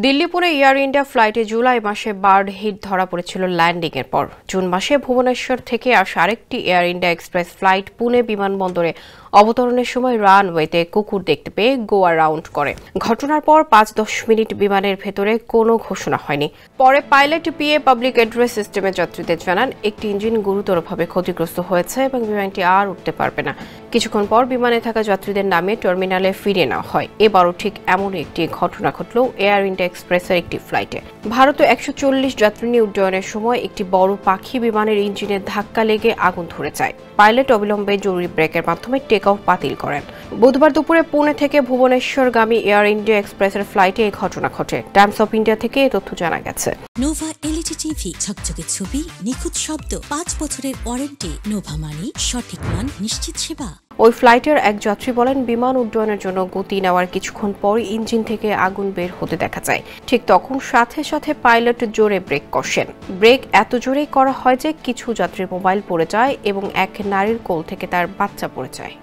Delhi Pune air India ফ্লাইটে জুলাই মাসে bird hit ধরা পড়েছিল ল্যান্ডিংয়ের পর। জুন মাসে ভুবনেশ্বর থেকে আসা আরেকটি air India express flight Pune বিমানবন্দরে অবতরণের সময় রানওয়েতে কুকুর দেখতে পেয়ে গোয়া রাউন্ড করে। ঘটনার পর ৫-১০ মিনিট বিমানের ভেতরে কোনো ঘোষণা হয়নি। পরে পাইলট পিএ পাবলিক অ্যাড্রেস সিস্টেমে যাত্রীদের জানান একটি ইঞ্জিন গুরুতরভাবে ক্ষতিগ্রস্ত হয়েছে এবং বিমানটি আর উঠতে পারবে না। কিছুক্ষণ পর বিমানে থাকা যাত্রীদের নামিয়ে টার্মিনালে ফিরিয়ে নেওয়া হয়। এবারও ঠিক এমনই একটি ঘটনা ঘটল এয়ার ইন্ডিয়া এক্সপ্রেসের একটি ফ্লাইটে। ভারতে ১৪০ যাত্রী নিয়ে উড্ডয়নের সময় একটি বড় পাখি বিমানের ইঞ্জিনে ধাক্কা লেগে আগুন ধরে যায়। পাইলট অবিলম্বে জরুরি ব্রেকের মাধ্যমে টেক অফ বাতিল করেন। বুধবার দুপুরে পুনে থেকে ভুবনেশ্বরগামী এয়ার ইন্ডিয়া এক্সপ্রেসের ফ্লাইটে এই ঘটনা ঘটে। টাইমস অফ ইন্ডিয়া থেকে এই তথ্য জানা গেছে। নোভা এলইডি টিভি, ঝকঝকে ছবি, নিখুঁত শব্দ, ৫ বছরের ওয়ারেন্টি। নোভা মানি সঠিক মান, নিশ্চিত সেবা। ওই ফ্লাইটের এক যাত্রী বলেন, বিমান উড্ডয়নের জন্য গতি নেওয়ার কিছুক্ষণ পর ইঞ্জিন থেকে আগুন বের হতে দেখা যায়। ঠিক তখন সাথে সাথে পাইলট জোরে ব্রেক কষেন। ব্রেক এত জোরেই করা হয় যে কিছু যাত্রীর মোবাইল পড়ে যায় এবং এক নারীর কোল থেকে তার বাচ্চা পড়ে যায়।